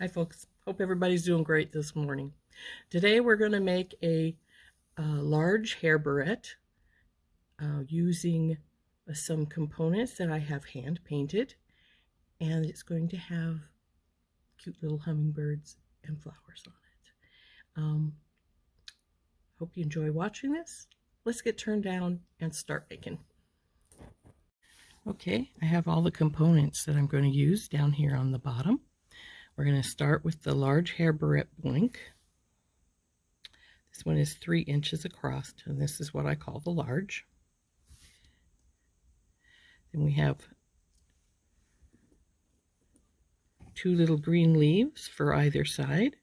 Hi folks, hope everybody's doing great this morning. Today we're going to make a large hair barrette using some components that I have hand painted, and it's going to have cute little hummingbirds and flowers on it. Hope you enjoy watching this. Let's get turned down and start making. Okay, I have all the components that I'm going to use down here on the bottom. We're going to start with the large hair barrette blank. This one is 3 inches across, and this is what I call the large. Then we have 2 little green leaves for either side.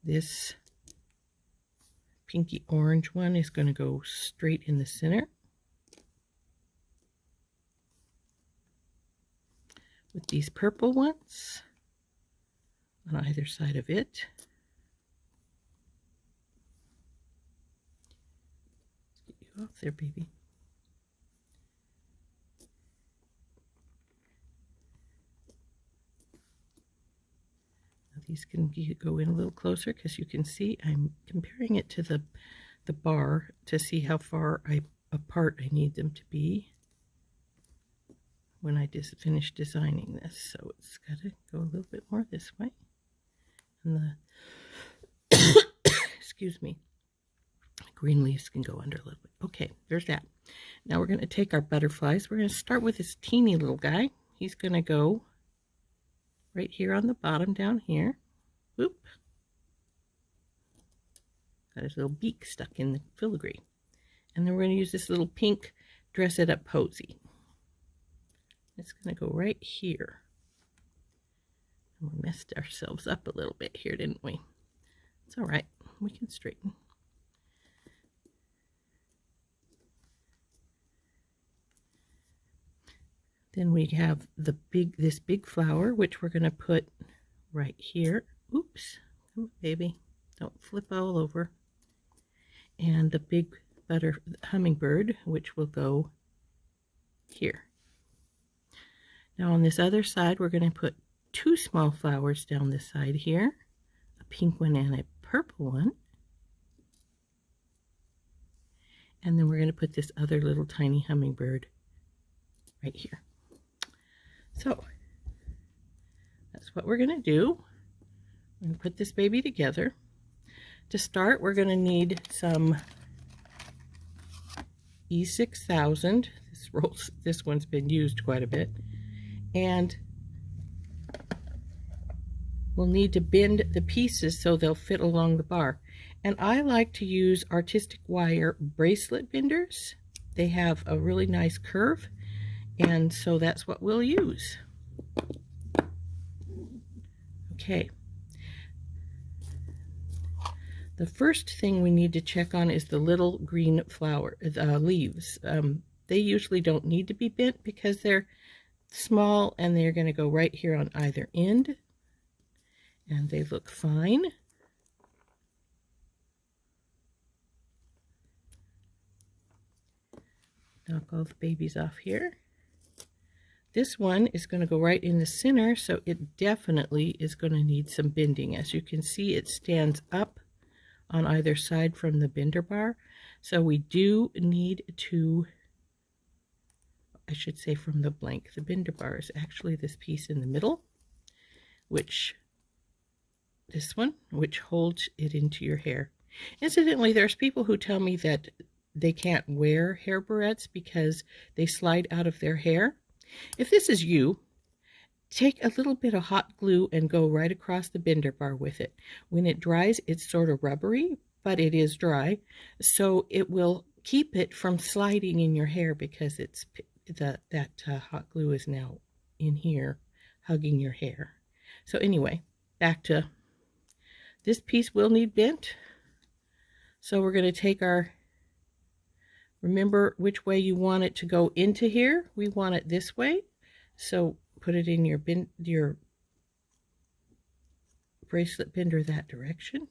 This pinky orange one is going to go straight in the center, with these purple ones on either side of it. Let's get you off there, baby. Now these can go in a little closer because you can see I'm comparing it to the bar to see how far apart I need them to be when I just finish designing this. So it's got to go a little bit more this way. And the excuse me, green leaves can go under a little bit. Okay, there's that. Now we're going to take our butterflies. We're going to start with this teeny little guy. He's going to go right here on the bottom down here. Whoop. Got his little beak stuck in the filigree. And then we're going to use this little pink Dress It Up posy. It's going to go right here. And we messed ourselves up a little bit here, didn't we? It's all right. We can straighten. Then we have this big flower, which we're going to put right here. Oops. Come on, baby. Don't flip all over. And the big hummingbird, which will go here. Now on this other side, we're going to put 2 small flowers down this side here, a pink one and a purple one. And then we're going to put this other little tiny hummingbird right here. So that's what we're going to do. We're going to put this baby together. To start, we're going to need some E6000. This one's been used quite a bit. And we'll need to bend the pieces so they'll fit along the bar. And I like to use artistic wire bracelet benders. They have a really nice curve, and so that's what we'll use. Okay. The first thing we need to check on is the little green leaves. They usually don't need to be bent because they're small, and they're going to go right here on either end, and they look fine. Knock all the babies off here. This one is going to go right in the center, so it definitely is going to need some bending. As you can see, it stands up on either side from the bender bar, so we do need to, I should say from the blank, the bender bar is actually this piece in the middle, which holds it into your hair. Incidentally, there's people who tell me that they can't wear hair barrettes because they slide out of their hair. If this is you, take a little bit of hot glue and go right across the bender bar with it. When it dries, it's sort of rubbery, but it is dry, so it will keep it from sliding in your hair because it's that hot glue is now in here hugging your hair. So anyway, back to this piece will need bent. So we're going to take remember which way you want it to go into here. We want it this way. So put it in your bracelet bender that direction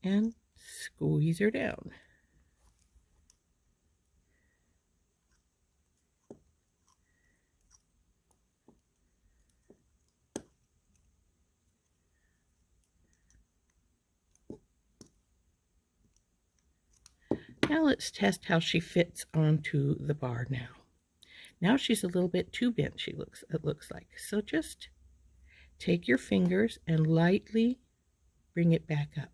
and squeeze her down. Now let's test how she fits onto the bar now. Now she's a little bit too bent, it looks like. So just take your fingers and lightly bring it back up.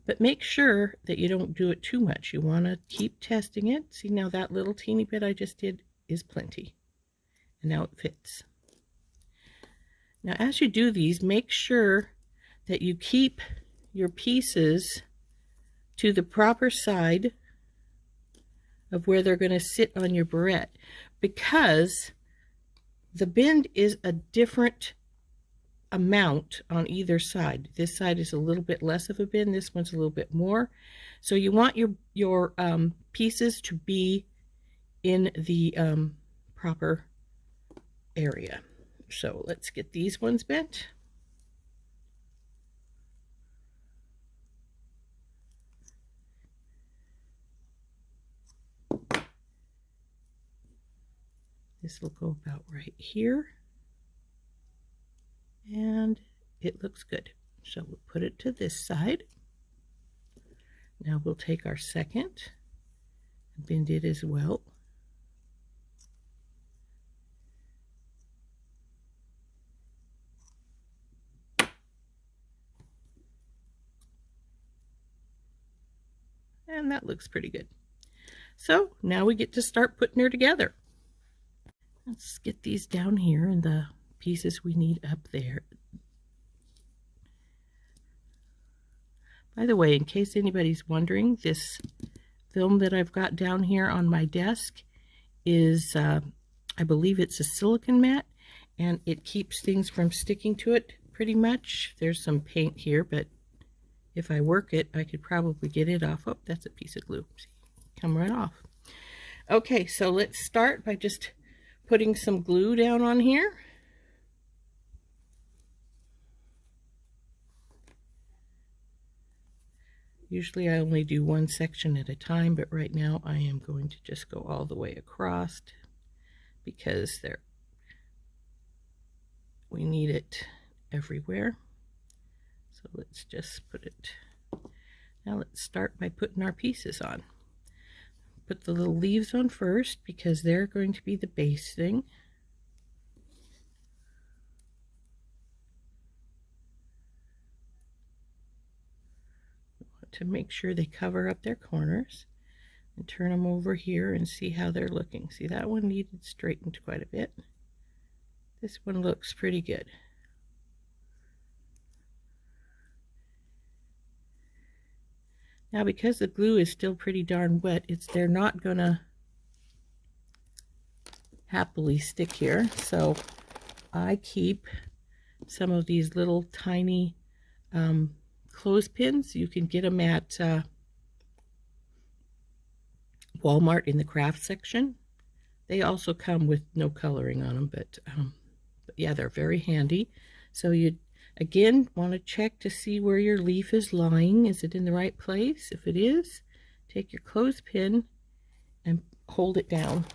But make sure that you don't do it too much. You want to keep testing it. See, now that little teeny bit I just did is plenty. And now it fits. Now as you do these, make sure that you keep your pieces to the proper side of where they're going to sit on your barrette, because the bend is a different amount on either side. This side is a little bit less of a bend, this one's a little bit more. So you want your pieces to be in the proper area. So let's get these ones bent. This will go about right here. And it looks good. So we'll put it to this side. Now we'll take our second and bend it as well. And that looks pretty good. So now we get to start putting her together. Let's get these down here and the pieces we need up there. By the way, in case anybody's wondering, this film that I've got down here on my desk is, I believe it's a silicone mat, and it keeps things from sticking to it pretty much. There's some paint here, but if I work it, I could probably get it off. Oh, that's a piece of glue. See, come right off. Okay, so let's start by just putting some glue down on here. Usually I only do one section at a time, but right now I am going to just go all the way across because we need it everywhere. So let's just put it. Now let's start by putting our pieces on. Put the little leaves on first because they're going to be the base thing. We want to make sure they cover up their corners, and turn them over here and see how they're looking. See, that one needed straightened quite a bit. This one looks pretty good. Now, because the glue is still pretty darn wet, they're not gonna happily stick here. So I keep some of these little tiny clothespins. You can get them at Walmart in the craft section. They also come with no coloring on them, but yeah, they're very handy. So you again want to check to see where your leaf is lying. Is it in the right place? If it is, take your clothespin and hold it down.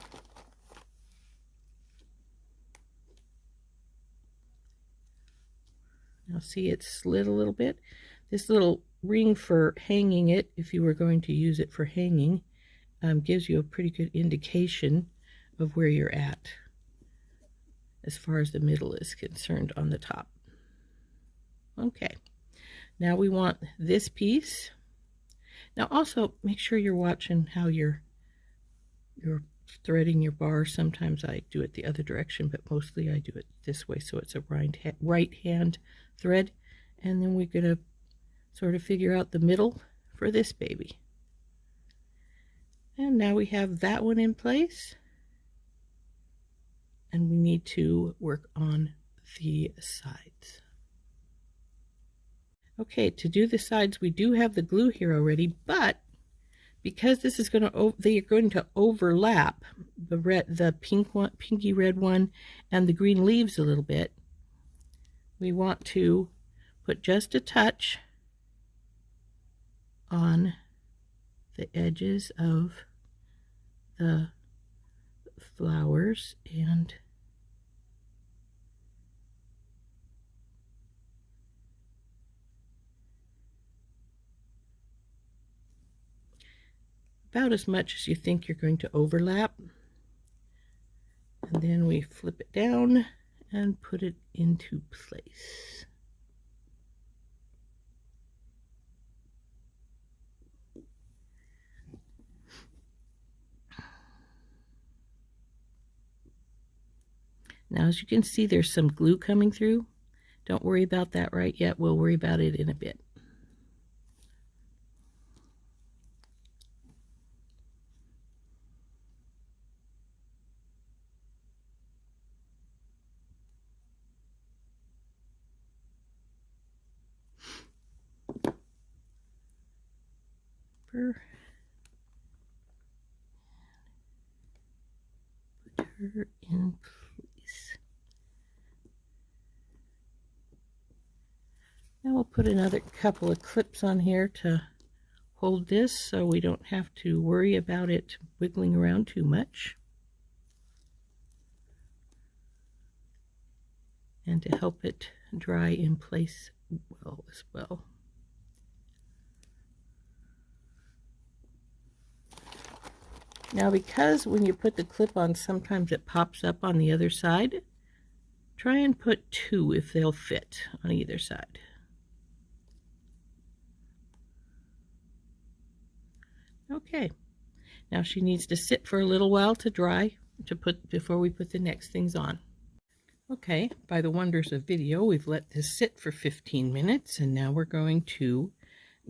Now see, it slid a little bit. This little ring for hanging it, if you were going to use it for hanging, gives you a pretty good indication of where you're at as far as the middle is concerned on the top. Okay, now we want this piece. Now also make sure you're watching how you're threading your bar. Sometimes I do it the other direction, but mostly I do it this way, so it's a right hand thread. And then we're going to sort of figure out the middle for this baby. And now we have that one in place. And we need to work on the sides. Okay, to do the sides, we do have the glue here already, but because this is they are going to overlap the pink one, pinky red one, and the green leaves a little bit, we want to put just a touch on the edges of the flowers and about as much as you think you're going to overlap. And then we flip it down and put it into place. Now, as you can see, there's some glue coming through. Don't worry about that right yet. We'll worry about it in a bit. Put her in place. Now we'll put another couple of clips on here to hold this so we don't have to worry about it wiggling around too much. And to help it dry in place well as well. Now, because when you put the clip on, sometimes it pops up on the other side, try and put 2 if they'll fit on either side. Okay, now she needs to sit for a little while to dry before we put the next things on. Okay, by the wonders of video, we've let this sit for 15 minutes, and now we're going to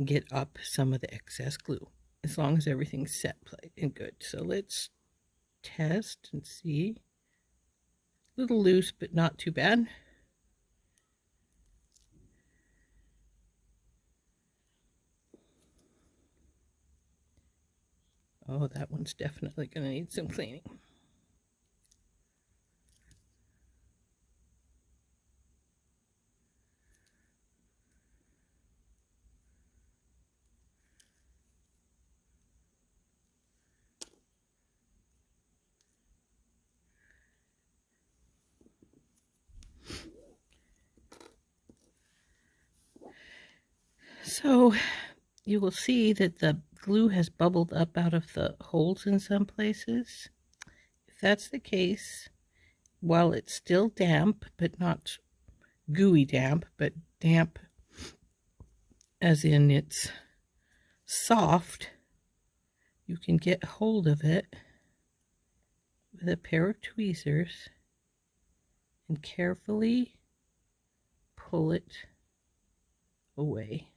get up some of the excess glue, as long as everything's set and good. So let's test and see. A little loose, but not too bad. Oh, that one's definitely going to need some cleaning. So you will see that the glue has bubbled up out of the holes in some places. If that's the case, while it's still damp, but not gooey damp, but damp as in it's soft, you can get hold of it with a pair of tweezers and carefully pull it away.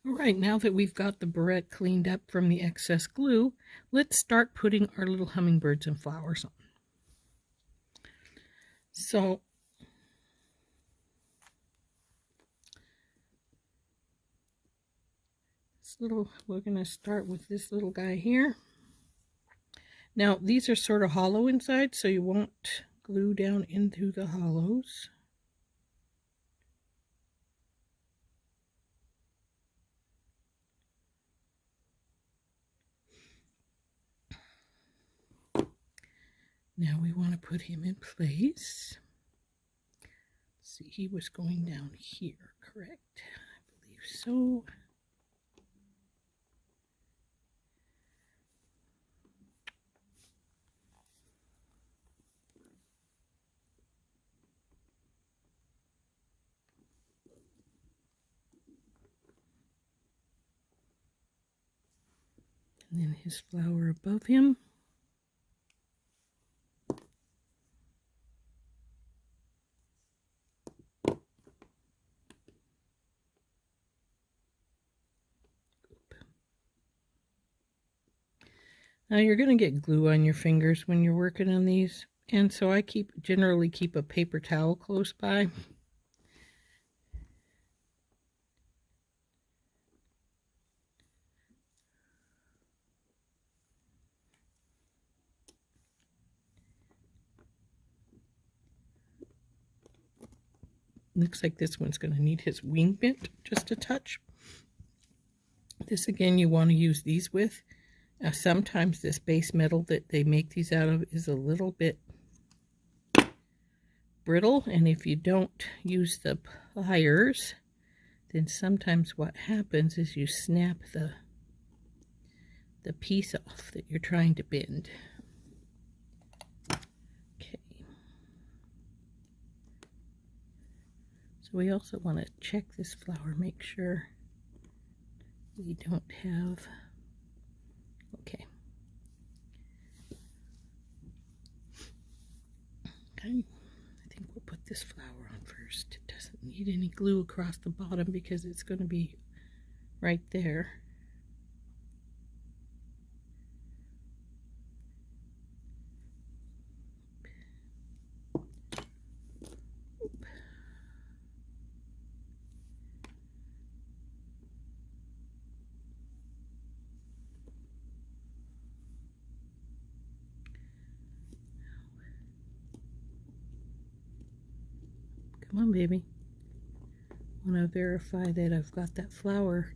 All right, now that we've got the barrette cleaned up from the excess glue, let's start putting our little hummingbirds and flowers on. So we're going to start with this little guy here. Now, these are sort of hollow inside, so you won't glue down into the hollows. Now we want to put him in place. Let's see, he was going down here, correct? I believe so. And then his flower above him. Now you're going to get glue on your fingers when you're working on these, and so I generally keep a paper towel close by. Looks like this one's going to need his wing bent just a touch. This again you want to use these with. Sometimes this base metal that they make these out of is a little bit brittle, and if you don't use the pliers, then sometimes what happens is you snap the piece off that you're trying to bend. Okay. So we also want to check this flower, make sure we don't have, okay. Okay, I think we'll put this flower on first. It doesn't need any glue across the bottom because it's going to be right there. Come on, baby. I want to verify that I've got that flower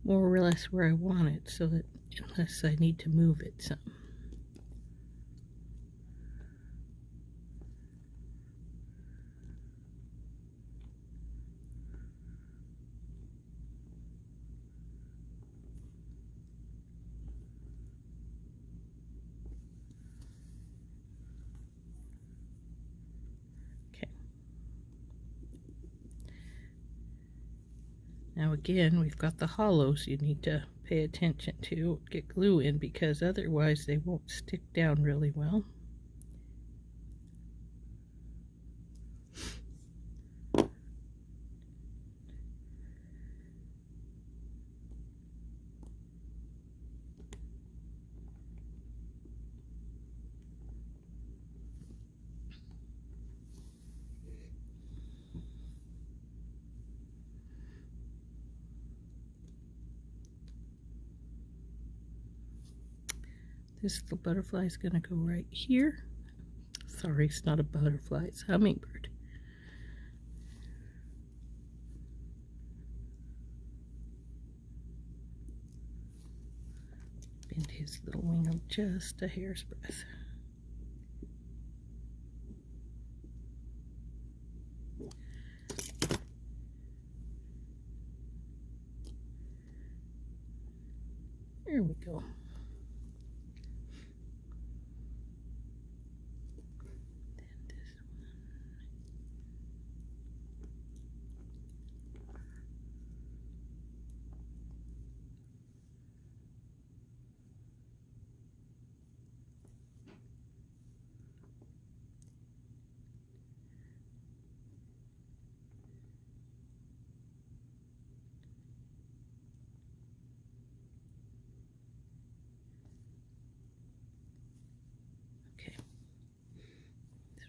more or less where I want it, so that unless I need to move it some. Now again, we've got the hollows you need to pay attention to, get glue in, because otherwise they won't stick down really well. This little butterfly is going to go right here. Sorry, it's not a butterfly, it's a hummingbird. Bend his little wing just a hair's breadth. There we go.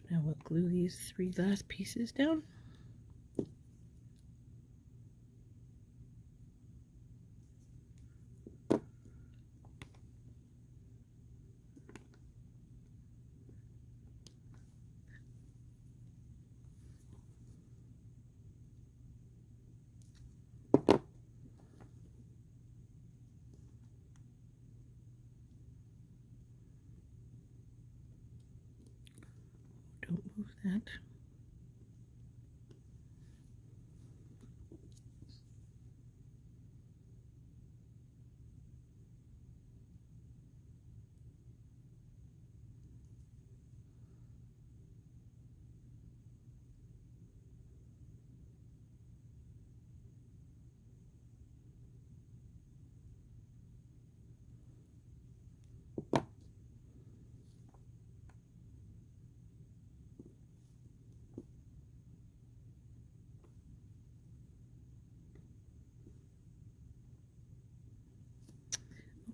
Now we'll glue these 3 last pieces down.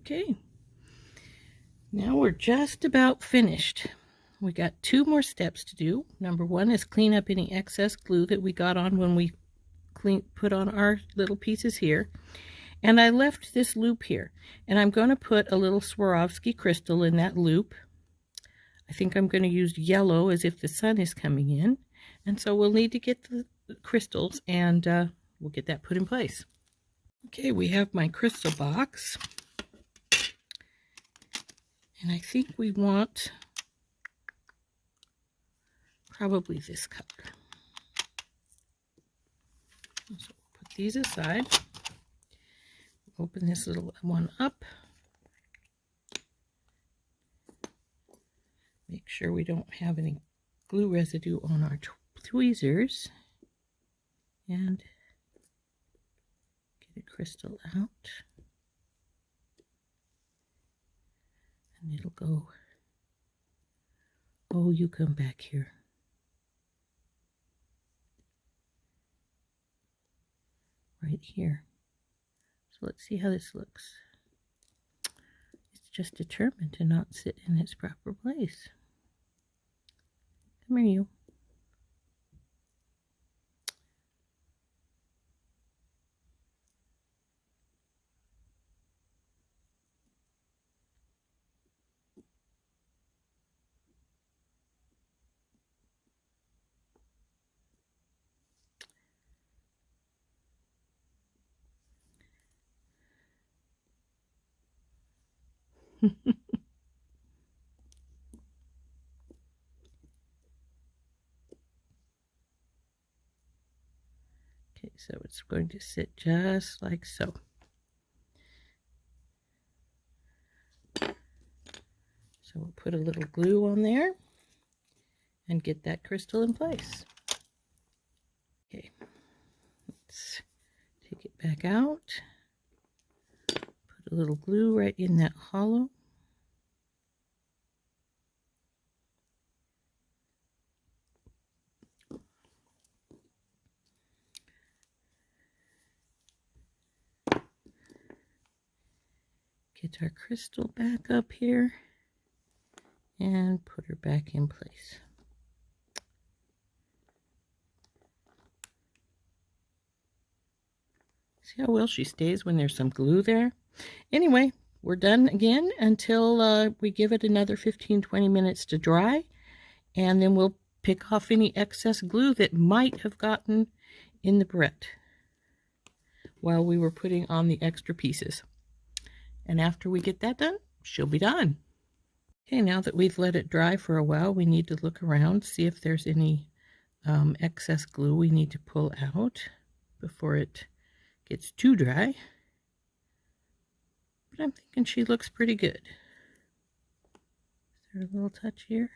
Okay, now we're just about finished. We got 2 more steps to do. Number 1 is clean up any excess glue that we got on when we put on our little pieces here. And I left this loop here, and I'm going to put a little Swarovski crystal in that loop. I think I'm going to use yellow as if the sun is coming in, and so we'll need to get the crystals, and we'll get that put in place. Okay, we have my crystal box, and I think we want probably this color. So we'll put these aside. Open this little one up. Make sure we don't have any glue residue on our tweezers. And get a crystal out. And it'll go, oh, you come back here. Right here. So let's see how this looks. It's just determined to not sit in its proper place. Come here, you. Okay, so it's going to sit just like so. So we'll put a little glue on there and get that crystal in place. Okay, let's take it back out. Put a little glue right in that hollow. Get our crystal back up here and put her back in place. See how well she stays when there's some glue there? Anyway, we're done again until we give it another 15-20 minutes to dry, and then we'll pick off any excess glue that might have gotten in the barrette while we were putting on the extra pieces. And after we get that done, she'll be done. Okay, now that we've let it dry for a while, we need to look around, see if there's any excess glue we need to pull out before it gets too dry. But I'm thinking she looks pretty good. Is there a little touch here?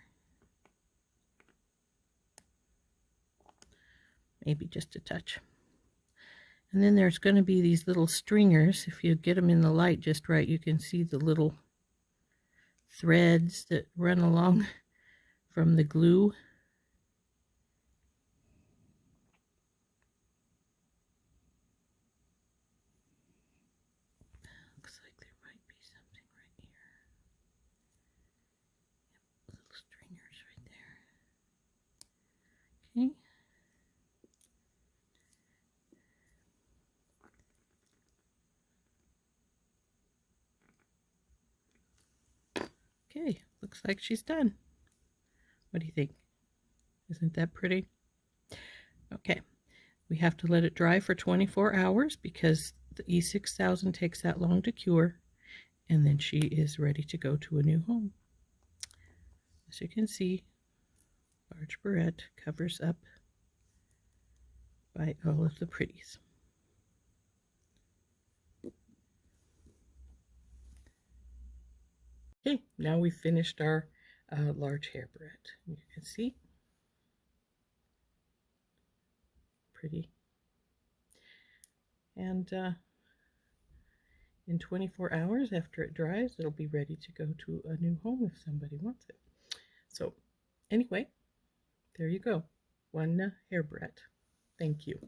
Maybe just a touch. And then there's going to be these little stringers. If you get them in the light just right, you can see the little threads that run along from the glue. Looks like there might be something right here. Yep, little stringers right there. Okay. Okay, looks like she's done. What do you think? Isn't that pretty? Okay, we have to let it dry for 24 hours because the E6000 takes that long to cure, and then she is ready to go to a new home. As you can see, large barrette covers up by all of the pretties. Okay, now we've finished our large hair barrette. You can see. Pretty. And in 24 hours after it dries, it'll be ready to go to a new home if somebody wants it. So anyway, there you go. One hair barrette. Thank you.